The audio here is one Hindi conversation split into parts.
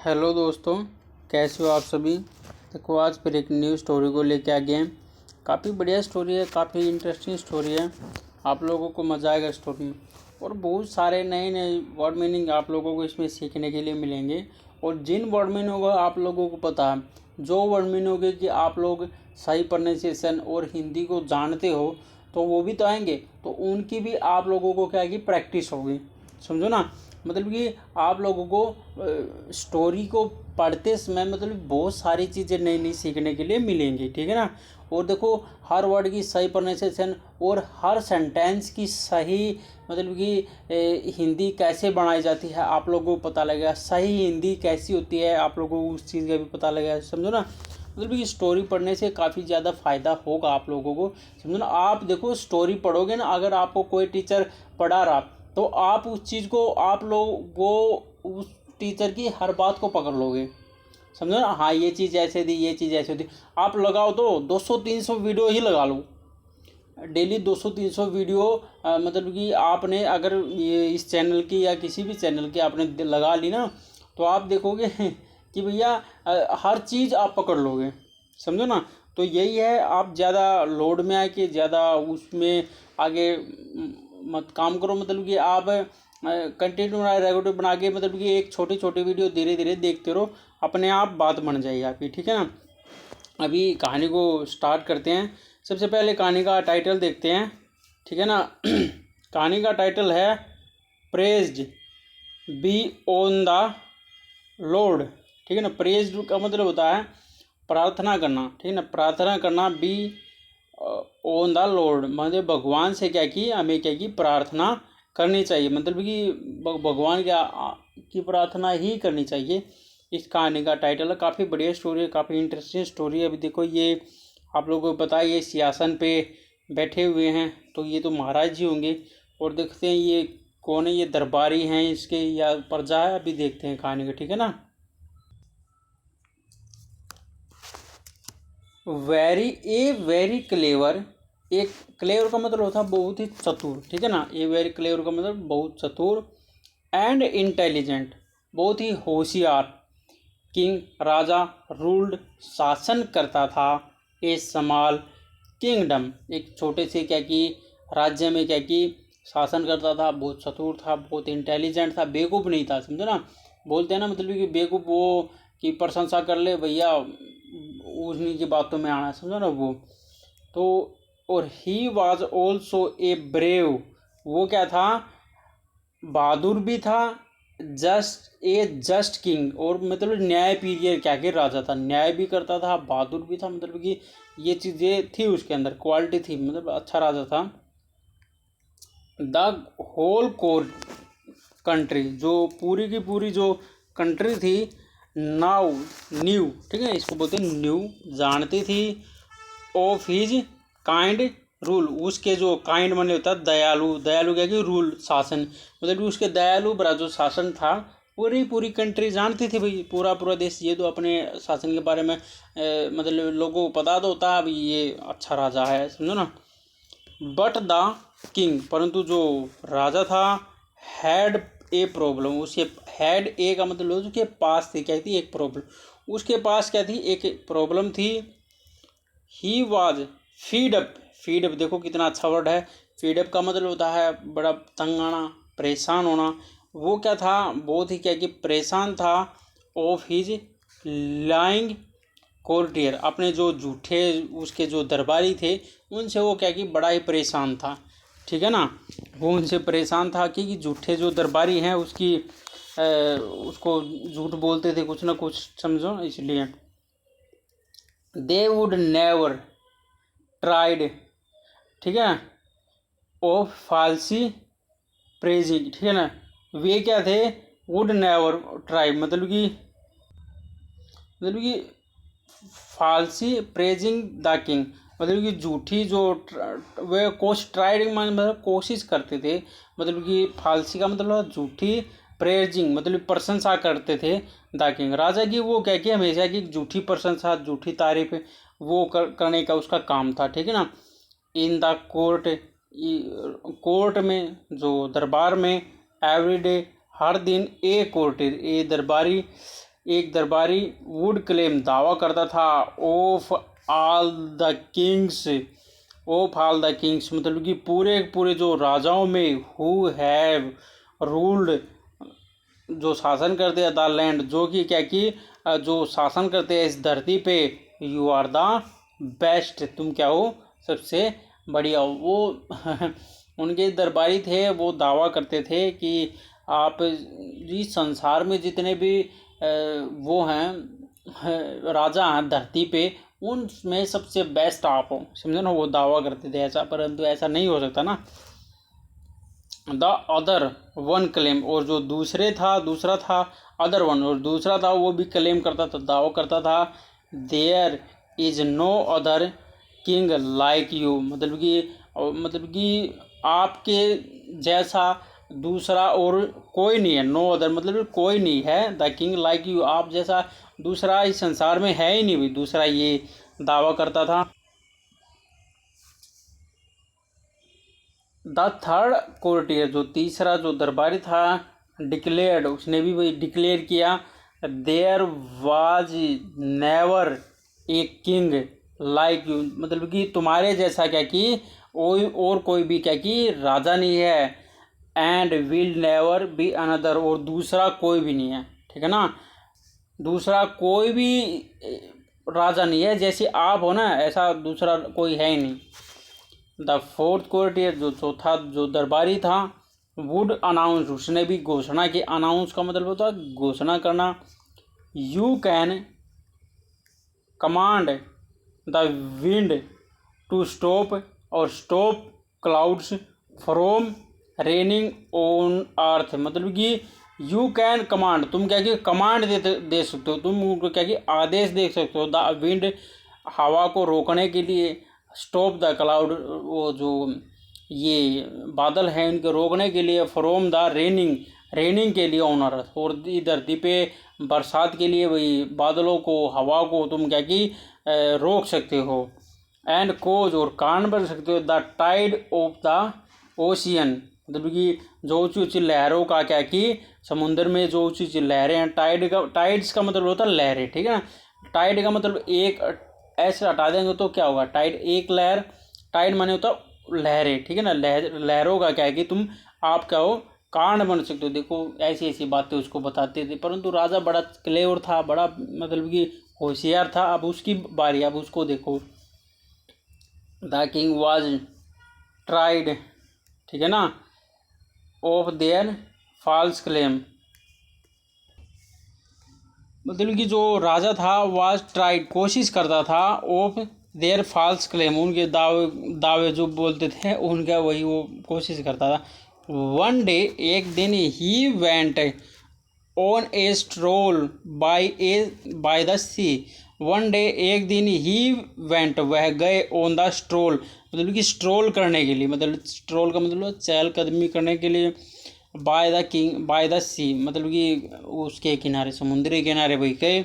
हेलो दोस्तों, कैसे हो आप सभी। देखो आज फिर एक न्यू स्टोरी को लेके आ गए हैं। काफ़ी बढ़िया स्टोरी है, काफ़ी इंटरेस्टिंग स्टोरी है। आप लोगों को मज़ा आएगा स्टोरी में और बहुत सारे नए नए वर्ड मीनिंग आप लोगों को इसमें सीखने के लिए मिलेंगे। और जिन वर्ड मीनिंग होगा आप लोगों को पता है, जो वर्ड मीनिंग होगी कि आप लोग सही प्रोनाउंसिएशन और हिंदी को जानते हो तो वो भी तो आएंगे, तो उनकी भी आप लोगों को क्या है कि प्रैक्टिस होगी। समझो ना, मतलब कि आप लोगों को स्टोरी को पढ़ते समय मतलब बहुत सारी चीज़ें नई नई सीखने के लिए मिलेंगी, ठीक है ना। और देखो हर वर्ड की सही प्रोनाउंसिएशन और हर सेंटेंस की सही मतलब कि हिंदी कैसे बनाई जाती है आप लोगों को पता लगेगा। सही हिंदी कैसी होती है आप लोगों को उस चीज़ का भी पता लगेगा। समझो ना, मतलब कि स्टोरी पढ़ने से काफ़ी ज़्यादा फ़ायदा होगा आप लोगों को। समझो ना, आप देखो स्टोरी पढ़ोगे ना, अगर आपको कोई टीचर पढ़ा रहा तो आप उस चीज़ को आप लोग वो उस टीचर की हर बात को पकड़ लोगे। समझो ना, हाँ ये चीज़ ऐसे थी, ये चीज़ ऐसे थी। आप लगाओ तो 200-300 वीडियो ही लगा लो डेली। 200-300 वीडियो मतलब कि आपने अगर ये इस चैनल की या किसी भी चैनल की आपने लगा ली ना, तो आप देखोगे कि भैया हर चीज़ आप पकड़ लोगे। समझो ना, तो यही है, आप ज़्यादा लोड में आके ज़्यादा उसमें आगे मत काम करो। मतलब कि आप कंटेंट बना रेगुलर बना के मतलब कि एक छोटी छोटी वीडियो धीरे धीरे देखते रहो, अपने आप बात बन जाएगी आपकी, ठीक है ना। अभी कहानी को स्टार्ट करते हैं। सबसे पहले कहानी का टाइटल देखते हैं, ठीक है ना। कहानी का टाइटल है praised be on the Lord, ठीक है ना। प्रेज्ड का मतलब होता है प्रार्थना करना, ठीक है ना। प्रार्थना करना, बी ऑन द लॉर्ड मतलब भगवान से क्या की, हमें क्या की प्रार्थना करनी चाहिए। मतलब कि भगवान की प्रार्थना ही करनी चाहिए। इस कहानी का टाइटल है। काफ़ी बढ़िया स्टोरी है, काफ़ी इंटरेस्टिंग स्टोरी है। अभी देखो ये आप लोगों को पता है ये सिंहासन पे बैठे हुए हैं, तो ये तो महाराज जी होंगे। और देखते हैं ये कौन है, ये दरबारी हैं इसके या प्रजा है, अभी देखते हैं कहानी का, ठीक है ना। वेरी क्लेवर, एक क्लेवर का मतलब होता है बहुत ही चतुर, ठीक है ना। ए वेरी क्लेवर का मतलब बहुत चतुर एंड इंटेलिजेंट, बहुत ही होशियार। किंग राजा रूल्ड शासन करता था ए स्मॉल किंगडम, एक छोटे से क्या कि राज्य में क्या कि शासन करता था। बहुत चतुर था, बहुत इंटेलिजेंट था, बेवकूफ़ नहीं था। समझो ना, बोलते हैं ना मतलब कि बेवकूफ़ वो की प्रशंसा कर ले भैया, उन्हीं की बातों में आना। समझो ना वो तो। और he was also a brave, वो क्या था, बहादुर भी था। जस्ट किंग, और मतलब न्याय प्रिय क्या कि राजा था, न्याय भी करता था, बहादुर भी था। मतलब कि ये चीज़ें थी उसके अंदर, क्वालिटी थी, मतलब अच्छा राजा था। द होल कंट्री, जो पूरी की पूरी जो कंट्री थी, नाउ न्यू, ठीक है, इसको बोलते हैं न्यू, जानती थी। ऑफ हिज काइंड रूल, उसके जो काइंड माने होता है दयालु, दयालु क्या कि रूल शासन, मतलब उसके दयालु भरा जो शासन था पूरी पूरी कंट्री जानती थी भाई। पूरा पूरा देश ये तो अपने शासन के बारे में मतलब लोगों को पता तो होता है भाई ये अच्छा राजा है। समझो ना। बट द किंग, परंतु जो राजा था, हैड ए प्रॉब्लम, उसके हैड ए का मतलब उसके पास थी क्या थी, एक प्रॉब्लम। उसके पास क्या थी, एक प्रॉब्लम थी। He was feed up, feed up देखो कितना अच्छा वर्ड है। फीड अप का मतलब होता है बड़ा तंग आना, परेशान होना। वो क्या था, बहुत ही क्या कि परेशान था। ऑफ हिज लाइंग कोर्टियर, अपने जो झूठे उसके जो दरबारी थे उनसे वो क्या कि बड़ा ही परेशान था, ठीक है ना। वो उनसे परेशान था कि झूठे जो दरबारी हैं उसकी उसको झूठ बोलते थे कुछ ना कुछ, समझो, इसलिए। दे वुड नेवर ट्राइड, ठीक है, ऑफ फालसी प्रेजिंग, ठीक है ना। वे क्या थे, वुड नेवर ट्राई मतलब कि फालसी प्रेजिंग द किंग, मतलब कि झूठी जो वे ट्राइड मतलब कोशिश करते थे। मतलब कि फालसी का मतलब झूठी, प्रेजिंग मतलब प्रशंसा करते थे द किंग, राजा की। वो क्या कि हमेशा की झूठी प्रशंसा, झूठी तारीफ वो करने का उसका काम था, ठीक है ना। इन द कोर्ट, कोर्ट में जो दरबार में, एवरीडे हर दिन, ए कोर्ट ए दरबारी, एक दरबारी वुड क्लेम दावा करता था of all the Kings, of all the Kings मतलब कि पूरे पूरे जो राजाओं में, हु हैव रूल्ड जो शासन करते हैं, द लैंड जो कि क्या कि जो शासन करते हैं इस धरती पे, यू आर द बेस्ट तुम क्या हो, सबसे बढ़िया हो। वो उनके दरबारी थे, वो दावा करते थे कि आप इस संसार में जितने भी वो हैं राजा हैं धरती पे, उनमें सबसे बेस्ट आप हो, समझे ना। वो दावा करते थे ऐसा, परंतु ऐसा नहीं हो सकता ना। द अदर वन क्लेम, और जो दूसरा था अदर वन, और दूसरा था वो भी क्लेम करता था, दावा करता था, there is no other king like you, मतलब कि आपके जैसा दूसरा और कोई नहीं है। नो अदर मतलब कोई नहीं है, द किंग लाइक यू, आप जैसा दूसरा इस संसार में है ही नहीं भाई दूसरा, ये दावा करता था। द थर्ड कोर्टियर, जो तीसरा जो दरबारी था, डिक्लेयर्ड, उसने भी वही डिक्लेयर किया, there was never a king like you, मतलब कि तुम्हारे जैसा क्या कि और कोई भी क्या कि राजा नहीं है, and will never be another, और दूसरा कोई भी नहीं है, ठीक है ना। दूसरा कोई भी राजा नहीं है, जैसे आप हो ना ऐसा दूसरा कोई है ही नहीं। द फोर्थ कोर्टियर, जो चौथा जो दरबारी था, वुड अनाउंस, उसने भी घोषणा की। अनाउंस का मतलब होता है घोषणा करना। You can command the wind to stop, और stop clouds from raining on earth, मतलब कि यू कैन कमांड, तुम क्या कि कमांड दे सकते हो, तुम उनको क्या कि आदेश दे सकते हो। द विंड, हवा को रोकने के लिए, स्टॉप द क्लाउड, वो जो ये बादल हैं इनके रोकने के लिए, फ्रॉम द रेनिंग के लिए ऑन अर्थ, और धरती पे बरसात के लिए वही बादलों को, हवा को तुम क्या कि रोक सकते हो। एंड कोज, और कारण बन सकते हो, the tide of the ocean, मतलब कि जो ऊँची ऊँची लहरों का क्या कि समुद्र में जो ऊँची ऊँची लहरें हैं, टाइड्स का मतलब होता है लहरें, ठीक है ना। टाइड का मतलब एक ऐसे हटा देंगे तो क्या होगा, टाइड एक लहर, टाइड माने होता लहरें, ठीक है ना। लहरों का क्या है कि तुम आप क्या हो, कारण बन सकते हो। देखो ऐसी ऐसी बातें उसको बताते थे, परंतु राजा बड़ा क्लेवर था, बड़ा मतलब कि होशियार था। अब उसकी बारी, अब उसको देखो। द किंग वाज ट्राइड, ठीक है ना, ऑफ देयर फॉल्स क्लेम, मतलब कि जो राजा था वाज ट्राइड, कोशिश करता था, ऑफ देयर फॉल्स क्लेम, उनके दावे जो बोलते थे उनका वही वो कोशिश करता था। वन डे, एक दिन, he went on a stroll by the sea, one day एक दिन, ही वेंट वह गए, ऑन द स्ट्रोल मतलब कि स्ट्रोल करने के लिए, मतलब स्ट्रोल का मतलब चहलकदमी करने के लिए, बाय द सी मतलब कि उसके किनारे, समुद्री किनारे वही गए।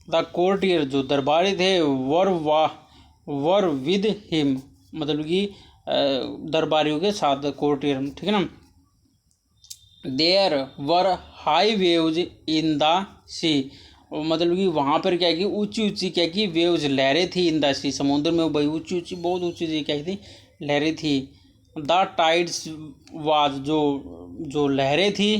द कोर्टियर, जो दरबारी थे, वर विद हिम, मतलब कि दरबारियों के साथ, कोर्टियर, ठीक है ना। There were high waves in the sea, मतलब कि वहाँ पर क्या कि ऊंची ऊंची क्या कि वेव्स, लहरें थी, इन द सी, समुद्र में भाई ऊंची ऊंची बहुत ऊंची क्या थी, लहरें थी। द टाइड्स वाज, जो लहरें थी।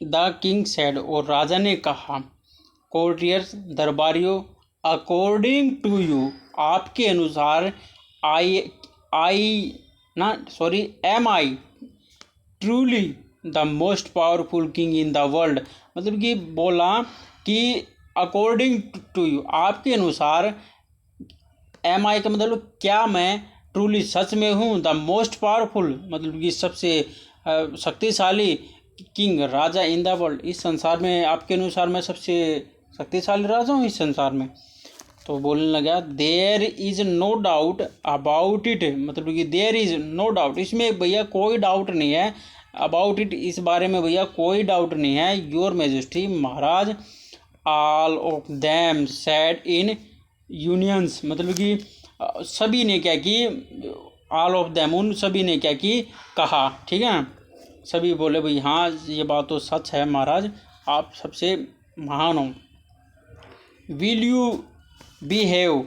द किंग सेड, और राजा ने कहा, कोर्टियर्स, दरबारियों, अकॉर्डिंग टू यू, आपके अनुसार, am I truly the most powerful king in the world, मतलब कि बोला कि अकॉर्डिंग टू यू, आपके अनुसार, एम आई का मतलब क्या मैं ट्रूली सच में हूँ, द मोस्ट पावरफुल मतलब कि सबसे शक्तिशाली, king Raja, in the world इस संसार में, आपके अनुसार मैं सबसे शक्तिशाली राजा हूँ इस संसार में। तो बोलने लगा, there is no doubt about it, मतलब कि देयर इज नो डाउट, इसमें भैया कोई डाउट नहीं है, अबाउट इट, इस बारे में भैया कोई डाउट नहीं है, your majesty, Maharaj, all of them said in unions, मतलब कि सभी ने क्या कि, ऑल ऑफ देम, उन सभी ने क्या कि कहा, ठीक है। सभी बोले भाई हाँ ये बात तो सच है महाराज, आप सबसे महान हो। Will you behave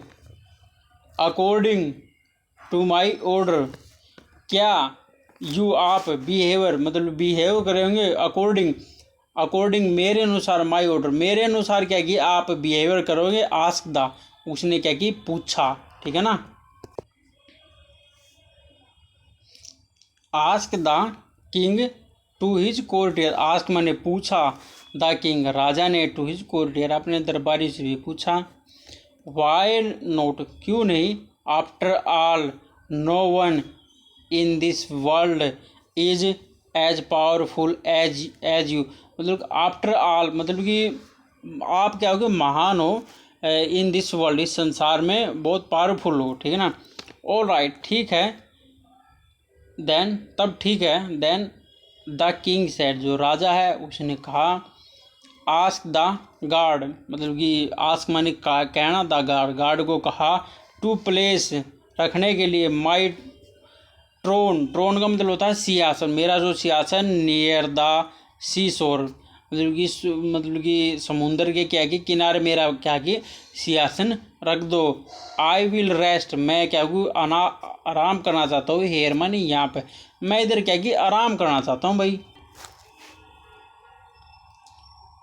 according to my order, क्या यू आप बिहेवियर मतलब बिहेव करेंगे अकॉर्डिंग, अकॉर्डिंग मेरे अनुसार, माई ऑर्डर मेरे अनुसार क्या कि आप बिहेवियर करोगे। आस्क द, उसने क्या कि पूछा, ठीक है ना। Ask the king to his courtier, ask मैंने पूछा, द किंग राजा ने, टू हिज कोर्टियर अपने दरबारी से भी पूछा। वाई नोट क्यों नहीं, after all no one in this world is as powerful as you, मतलब आफ्टर ऑल मतलब कि आप क्या हो कि महान हो, इन दिस वर्ल्ड इस संसार में बहुत पावरफुल हो, ठीक है ना। ऑल राइट ठीक है, देन तब ठीक है, देन द किंग सेड जो राजा है उसने कहा, आस्क द गार्ड मतलब कि आस्क माने कहना, द गार्ड गार्ड को कहा, टू प्लेस रखने के लिए, माई ट्रोन, ट्रोन का मतलब होता है सिंहासन, मेरा जो सिंहासन, नियर द सी शोर मतलब कि समुंदर के क्या कि किनारे मेरा क्या कि सिंहासन रख दो। आई विल रेस्ट मैं क्या कि आराम करना चाहता हूँ, हेयर मानी यहाँ पे, मैं इधर क्या कि आराम करना चाहता हूँ भाई।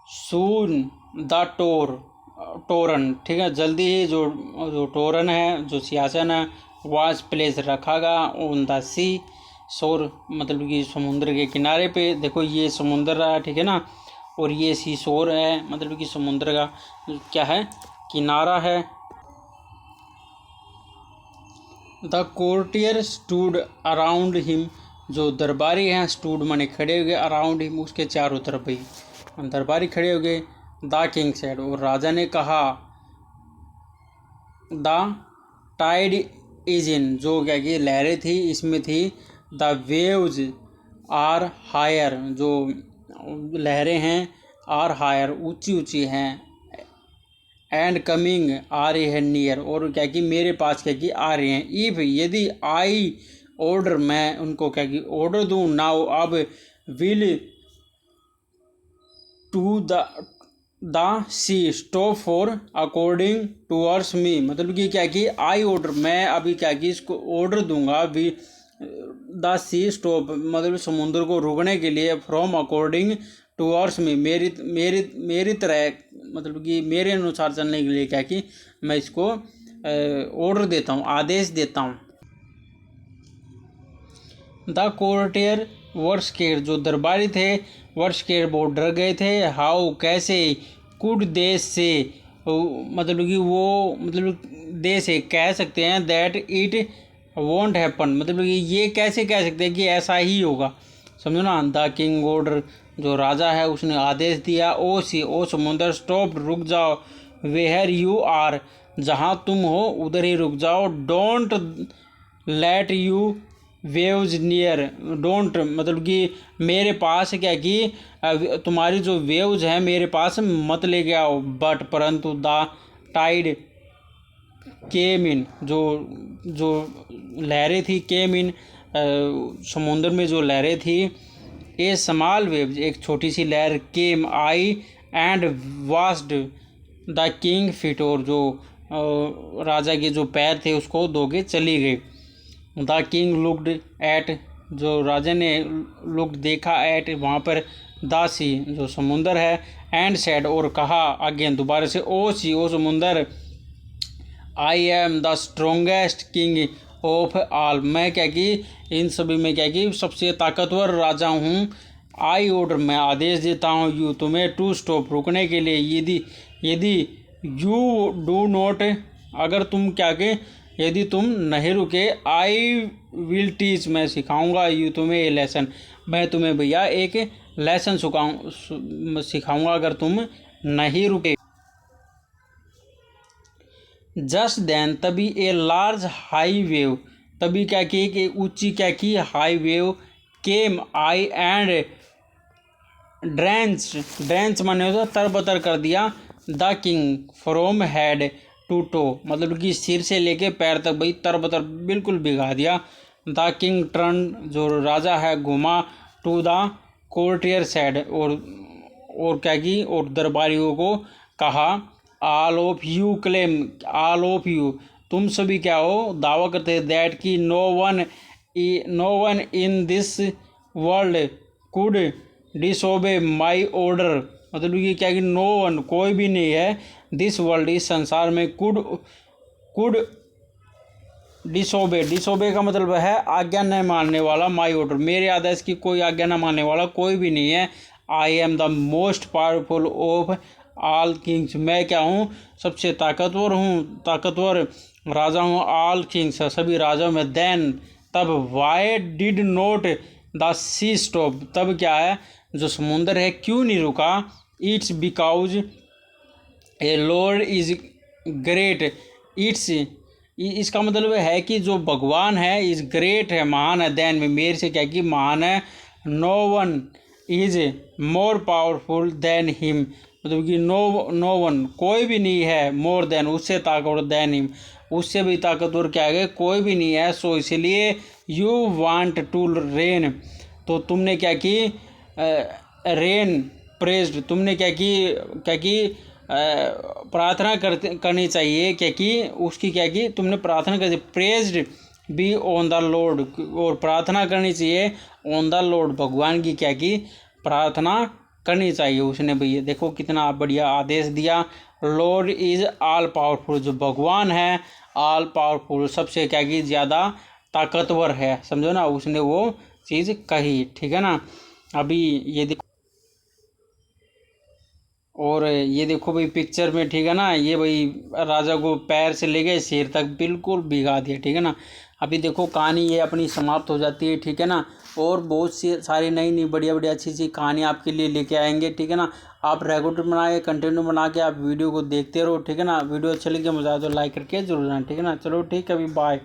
सून द टोरन ठीक है, जल्दी ही जो टोरन है जो सिंहासन है वाज प्लेस रखागा ऑन द सी शोर मतलब कि समुद्र के किनारे पे। देखो ये समुद्र रहा, ठीक है ना, और ये सी शोर है मतलब कि समुद्र का क्या है, किनारा है। The courtier stood around him, जो दरबारी हैं, स्टूड माने खड़े हो गए, अराउंड हिम उसके चारों तरफ भाई दरबारी खड़े हो गए। द किंग सेड और राजा ने कहा, द टाइड इज इन जो क्या कि लहरें थी इसमें थी, द वेव्स आर हायर जो लहरें हैं, आर हायर ऊंची ऊंची हैं, एंड कमिंग आ रही है नियर और क्या कि मेरे पास क्या कि आ रही हैं। इफ यदि आई ऑर्डर मैं उनको क्या कि ऑर्डर दूँ, नाउ अब, will to the sea stop for according towards me मतलब कि क्या कि आई ऑर्डर मैं अभी क्या कि इसको ऑर्डर दूंगा, वी द सी स्टॉप मतलब समुद्र को रुकने के लिए, फ्रॉम अकॉर्डिंग टूवर्ड्स मी मेरी तरह मतलब कि मेरे अनुसार चलने के लिए क्या कि मैं इसको ऑर्डर देता हूँ, आदेश देता हूँ। द कोर्टियर वर्ष केयर जो दरबारी थे वर्ष केयर बहुत डर गए थे। हाउ कैसे, कुड देश से मतलब कि वो मतलब देश से कह सकते हैं, दैट इट वोंट हैपन मतलब कि ये कैसे कह सकते हैं कि ऐसा ही होगा, समझो ना। द किंग ऑर्डर जो राजा है उसने आदेश दिया, ओ सी ओ समुंदर, स्टॉप रुक जाओ, वेयर यू आर जहाँ तुम हो उधर ही रुक जाओ, don't let you waves near, don't मतलब कि मेरे पास क्या कि तुम्हारी जो वेव्स हैं मेरे पास मत लेके आओ, बट परंतु द टाइड केम इन जो लहरें थी, केम इन समुद्र में जो लहरें थी, ए स्मॉल वेव्स एक छोटी सी लहर, came I and washed the king feet और जो राजा के जो पैर थे उसको धोके चली गई। द किंग लुक्ड एट जो राजा ने लुक देखा, एट वहाँ पर द सी जो समुंदर है, एंड सेड और कहा अगेन दोबारा से, ओ सी ओ समुंदर, I am the strongest king of all मैं क्या कि इन सभी में क्या कि सबसे ताकतवर राजा हूँ। आई ऑर्डर मैं आदेश देता हूँ, यू तुम्हें, टू स्टॉप रुकने के लिए, यदि यू डू नॉट अगर तुम क्या कि यदि तुम नहीं रुके, आई विल टीच मैं सिखाऊंगा, यू तुम्हें ए लेसन मैं तुम्हें भैया एक लेसन सिखाऊंगा अगर तुम नहीं रुके। जस्ट देन तभी ए लार्ज हाई वेव तभी क्या कि ऊंची क्या की high wave came I and drench माने होता तरबतर कर दिया, the king from head to toe मतलब कि सिर से लेके पैर तक भाई तरबतर बिल्कुल भिगा दिया। द किंग टर्न जो राजा है घुमा, टू द कोर्टियर सेड, और क्या की, और दरबारियों को कहा, all of you claim, all of you, तुम सभी क्या हो, दावा करते हैं, दैट की no one in this world could disobey my order, मतलब ये क्या कि नो वन, कोई भी नहीं है, दिस वर्ल्ड, इस संसार में, कुड डिसोबे का मतलब है आज्ञा न मानने वाला, माई ऑर्डर, मेरे आदेश की कोई आज्ञा न मानने वाला कोई भी नहीं है। I am the most powerful of all Kings, मैं क्या हूँ, सबसे ताकतवर राजा हूँ, ऑल किंग्स, सभी राजाओं में। देन, तब, why did not the sea stop, तब क्या है, जो समुंदर है क्यों नहीं रुका, it's because a lord is great, इसका मतलब है कि जो भगवान है इज ग्रेट है, महान है, देन में, मेरे से क्या कि महान है, no one is more powerful than him, मतलब कि नो वन, कोई भी नहीं है, मोर देन, उससे ताकतवर, देन हिम, उससे भी ताकतवर क्या है, कोई भी नहीं है। सो इसलिए यू वांट टू रेन, तो तुमने क्या की, रेन प्रेज्ड, तुमने क्या की प्रार्थना करनी चाहिए, क्या कि उसकी, क्या कि तुमने प्रार्थना कर, praised be on the Lord, और प्रार्थना करनी चाहिए ऑन द लॉर्ड, भगवान की क्या की प्रार्थना करनी चाहिए उसने। भैया देखो कितना बढ़िया आदेश दिया, लॉर्ड इज ऑल पावरफुल, जो भगवान है ऑल पावरफुल, सबसे क्या की ज़्यादा ताकतवर है, समझो ना, उसने वो चीज़ कही, ठीक है ना। अभी ये देखो, और ये देखो भाई पिक्चर में, ठीक है ना, ये भाई राजा को पैर से ले गए सिर तक बिल्कुल भिगा दिया, ठीक है ना। अभी देखो कहानी ये अपनी समाप्त हो जाती है, ठीक है ना, और बहुत सी सारी नई बढ़िया अच्छी कहानी आपके लिए लेके आएंगे, ठीक है ना। आप रेगुलर बनाए कंटिन्यू बना के आप वीडियो को देखते रहो, ठीक है ना। वीडियो अच्छी लगी, मजा आए तो लाइक करके जरूर जाना, ठीक है ना। चलो ठीक है, अभी बाय।